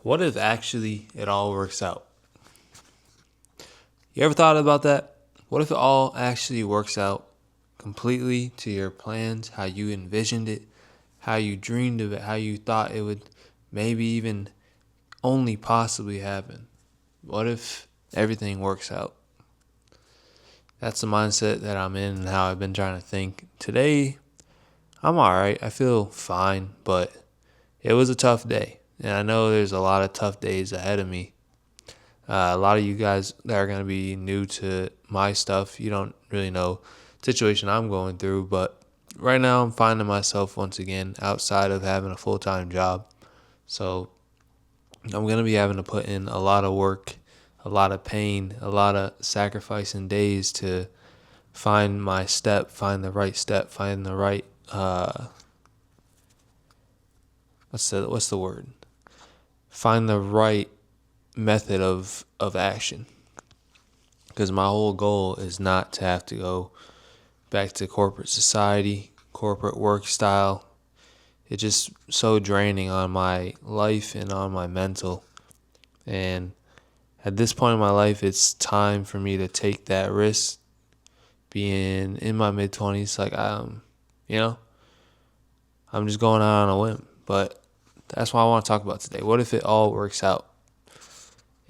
What if actually it all works out? You ever thought about that? What if it all actually works out completely to your plans, how you envisioned it, how you dreamed of it, how you thought it would maybe even only possibly happen? What if everything works out? That's the mindset that I'm in and how I've been trying to think. Today, I'm alright. I feel fine, but it was a tough day. And I know there's a lot of tough days ahead of me. A lot of you guys that are going to be new to my stuff, you don't really know the situation I'm going through. But right now, I'm finding myself once again outside of having a full-time job. So I'm going to be having to put in a lot of work, a lot of pain, a lot of sacrificing days to find my step, find the right step, find the right, what's the word? Find the right method of action, because my whole goal is not to have to go back to corporate society, corporate work style. It's just so draining on my life and on my mental. And at this point in my life, it's time for me to take that risk. Being in my mid-20s, you know, I'm just going out on a whim. But that's what I want to talk about today. What if it all works out?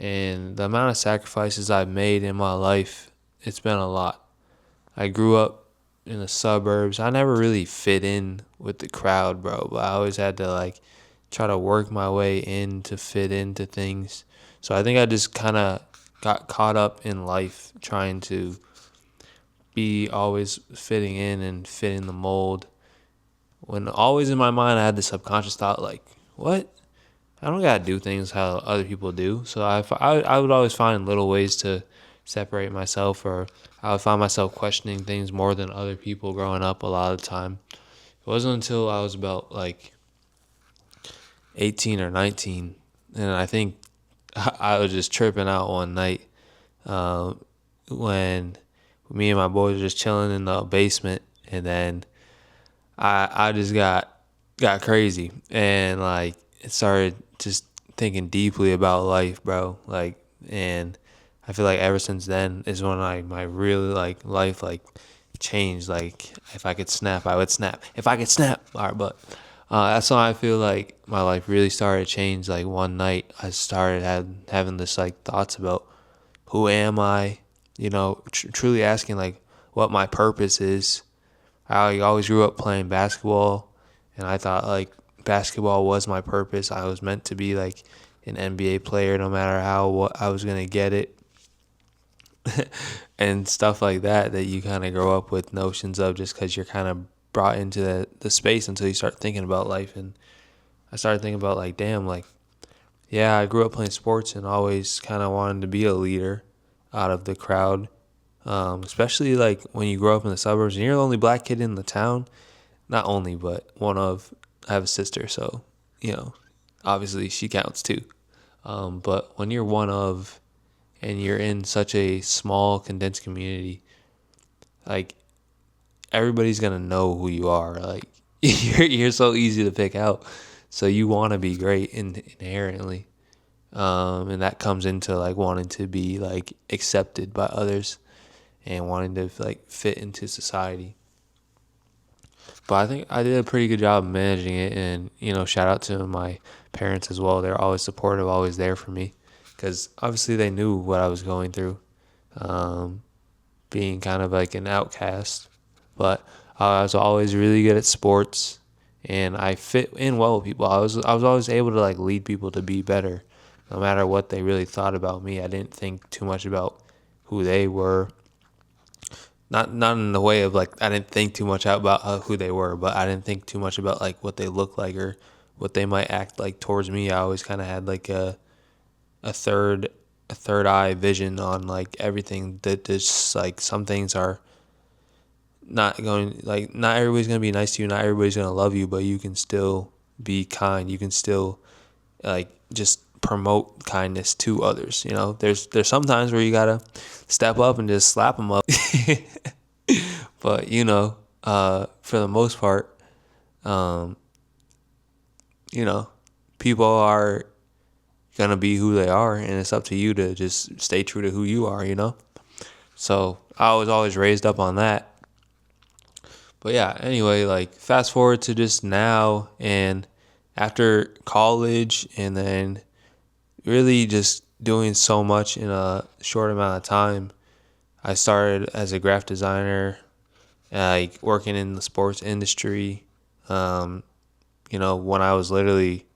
And the amount of sacrifices I've made in my life, it's been a lot. I grew up in the suburbs. I never really fit in with the crowd, bro. But I always had to try to work my way in to fit into things. So I think I just kind of got caught up in life trying to be always fitting in and fit in the mold. When always in my mind I had this subconscious thought what? I don't gotta do things how other people do. So I would always find little ways to separate myself, or I would find myself questioning things more than other people growing up a lot of the time. It wasn't until I was about 18 or 19, and I think I was just tripping out one night when me and my boys were just chilling in the basement, and then I just got crazy and it started just thinking deeply about life, bro. And I feel like ever since then is when my really life changed. If I could snap, I would snap. If I could snap, all right. But that's when I feel like my life really started to change. One night, I started having this thoughts about who am I, truly asking what my purpose is. I always grew up playing basketball, and I thought basketball was my purpose. I was meant to be an NBA player, no matter what I was gonna get it, and stuff like that you kind of grow up with notions of just because you're kind of brought into the space until you start thinking about life. And I started thinking about damn, yeah, I grew up playing sports and always kind of wanted to be a leader out of the crowd. Especially when you grow up in the suburbs and you're the only black kid in the town. Not only, but one of. I have a sister, so obviously she counts too. But when you're one of, and you're in such a small condensed community, everybody's gonna know who you are. You're so easy to pick out, so you want to be great inherently, and that comes into wanting to be accepted by others and wanting to fit into society. But I think I did a pretty good job of managing it, and shout out to my parents as well. They're always supportive, always there for me, because obviously they knew what I was going through, being kind of an outcast. But I was always really good at sports, and I fit in well with people. I was always able to lead people to be better, no matter what they really thought about me. I didn't think too much about who they were. Not in the way of I didn't think too much about who they were, but I didn't think too much about what they looked like or what they might act like towards me. I always kind of had a third eye vision on everything. That just some things are not going not everybody's gonna be nice to you, not everybody's gonna love you, but you can still be kind. You can still just promote kindness to others. There's some times where you gotta step up and just slap them up. But for the most part, people are gonna be who they are, and it's up to you to just stay true to who you are, you know? So I was always raised up on that. But yeah, anyway, like fast forward to just now, and after college, and then really just doing so much in a short amount of time. I started as a graphic designer, like working in the sports industry. Um, when I was literally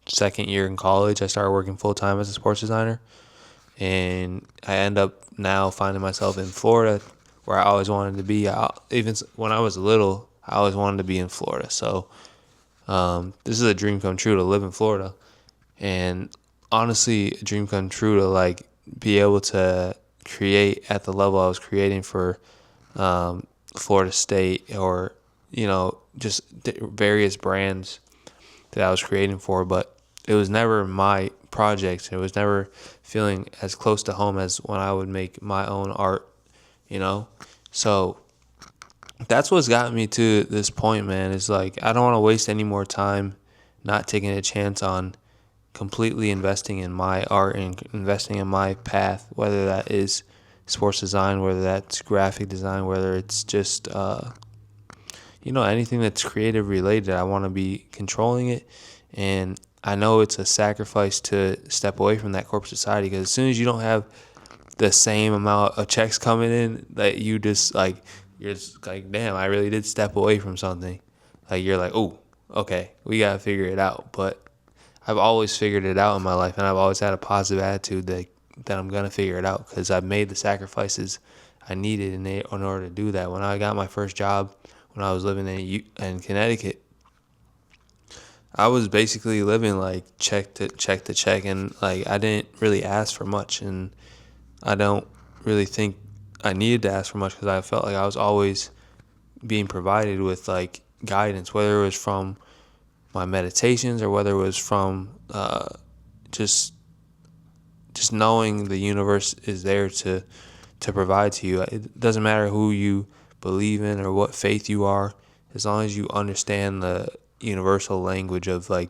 second year in college, I started working full time as a sports designer, and I end up now finding myself in Florida, where I always wanted to be. Even when I was little, I always wanted to be in Florida. So this is a dream come true to live in Florida, and honestly, a dream come true to like be able to create at the level I was creating for Florida State, or just various brands that I was creating for. But it was never my project. It was never feeling as close to home as when I would make my own art, you know. So that's what's gotten me to this point, man. Is like I don't want to waste any more time not taking a chance on completely investing in my art and investing in my path, whether that is sports design, whether that's graphic design, whether it's just anything that's creative related. I want to be controlling it, and I know it's a sacrifice to step away from that corporate society, because as soon as you don't have the same amount of checks coming in, that you're just like damn, I really did step away from something. Like you're like, oh, okay, we gotta figure it out. But I've always figured it out in my life, and I've always had a positive attitude that I'm gonna figure it out, because I've made the sacrifices I needed in order to do that. When I got my first job, when I was living in Connecticut, I was basically living like check to check, and like I didn't really ask for much, and I don't really think I needed to ask for much, because I felt like I was always being provided with like guidance, whether it was from my meditations or whether it was from just knowing the universe is there to provide to you. It doesn't matter who you believe in or what faith you are, as long as you understand the universal language of like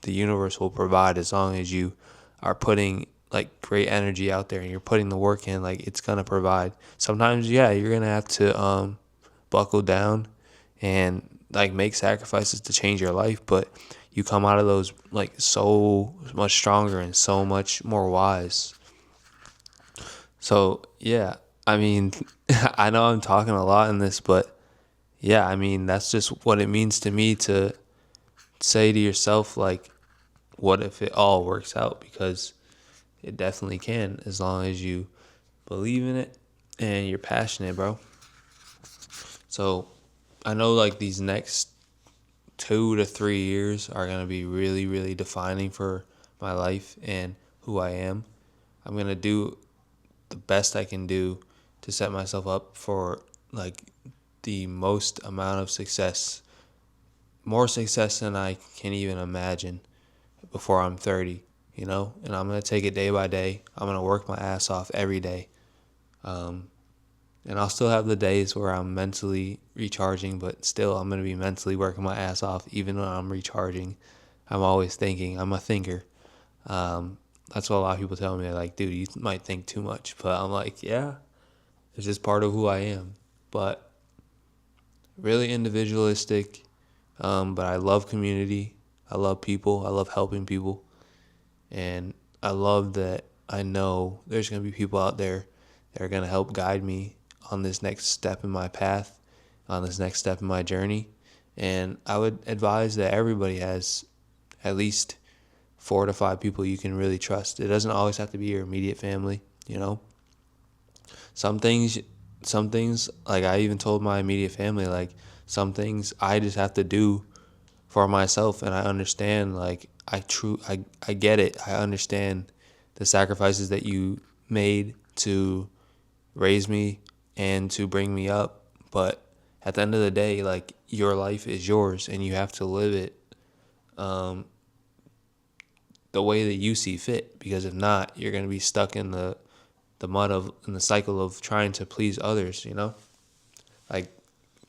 the universe will provide. As long as you are putting like great energy out there and you're putting the work in, like it's gonna provide. Sometimes, yeah, you're gonna have to buckle down and like make sacrifices to change your life, but you come out of those like so much stronger and so much more wise. So yeah, I mean, I know I'm talking a lot in this, but yeah, I mean that's just what it means to me to say to yourself, like, what if it all works out? Because it definitely can, as long as you believe in it and you're passionate, bro. So I know like these next 2 to 3 years are going to be really, really defining for my life and who I am. I'm going to do the best I can do to set myself up for like the most amount of success, more success than I can even imagine before I'm 30, and I'm going to take it day by day. I'm going to work my ass off every day. And I'll still have the days where I'm mentally recharging, but still I'm going to be mentally working my ass off even when I'm recharging. I'm always thinking. I'm a thinker. That's what a lot of people tell me. They're like, dude, you might think too much. But I'm like, yeah, it's just part of who I am. But really individualistic. But I love community. I love people. I love helping people. And I love that I know there's going to be people out there that are going to help guide me on this next step in my path, on this next step in my journey. And I would advise that everybody has at least 4 to 5 people you can really trust. It doesn't always have to be your immediate family, Some things, like I even told my immediate family, like some things I just have to do for myself, and I understand, like I get it. I understand the sacrifices that you made to raise me and to bring me up, but at the end of the day, like your life is yours and you have to live it the way that you see fit, because if not, you're going to be stuck in the mud of in the cycle of trying to please others, Like,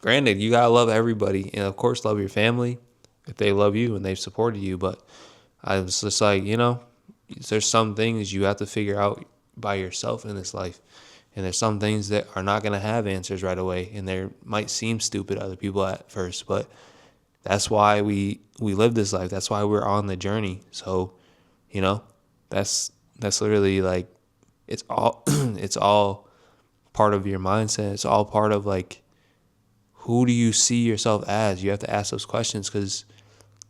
granted, you got to love everybody, and of course love your family if they love you and they've supported you, but I was just like, there's some things you have to figure out by yourself in this life. And there's some things that are not going to have answers right away. And they might seem stupid to other people at first, but that's why we live this life. That's why we're on the journey. So, you know, that's literally like, it's all it's all part of your mindset. It's all part of like, who do you see yourself as? You have to ask those questions, because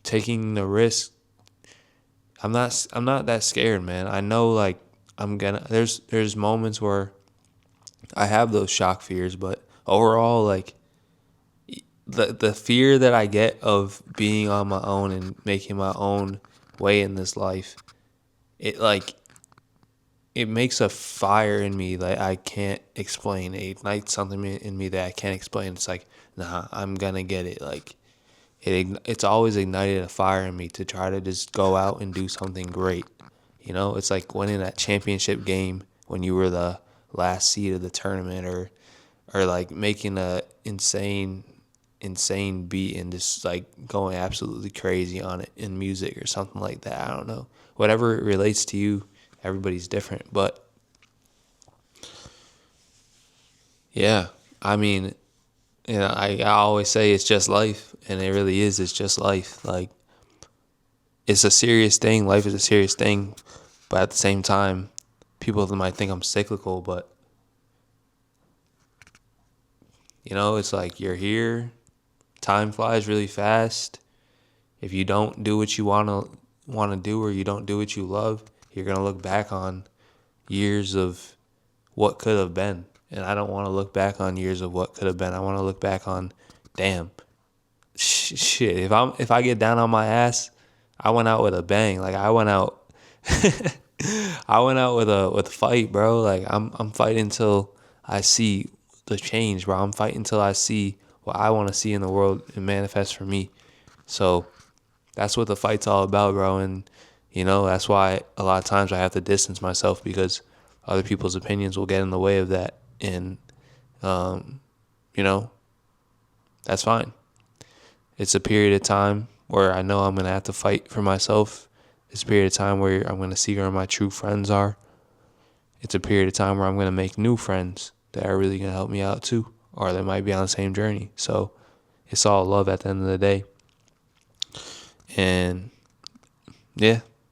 taking the risk, I'm not that scared, man. I know like there's moments where I have those shock fears, but overall, like, the fear that I get of being on my own and making my own way in this life, it like, it makes a fire in me that I can't explain. It ignites something in me that I can't explain. It's like, nah, I'm gonna get it. Like, it's always ignited a fire in me to try to just go out and do something great. It's like winning that championship game when you were the last seed of the tournament, or like making a insane beat and just like going absolutely crazy on it in music or something like that. I don't know. Whatever it relates to you, everybody's different. But yeah, I mean, I always say it's just life, and it really is. It's just life. Like, it's a serious thing. Life is a serious thing, but at the same time, people might think I'm cyclical, but it's like, you're here. Time flies really fast. If you don't do what you want to do, or you don't do what you love, you're gonna look back on years of what could have been. And I don't want to look back on years of what could have been. I want to look back on, damn, shit. If I get down on my ass, I went out with a bang. Like, I went out, I went out with a fight, bro. Like, I'm fighting till I see the change, bro. I'm fighting till I see what I want to see in the world and manifest for me. So that's what the fight's all about, bro. And that's why a lot of times I have to distance myself, because other people's opinions will get in the way of that. And that's fine. It's a period of time where I know I'm going to have to fight for myself. It's a period of time where I'm going to see where my true friends are. It's a period of time where I'm going to make new friends that are really going to help me out too, or they might be on the same journey. So it's all love at the end of the day. And yeah,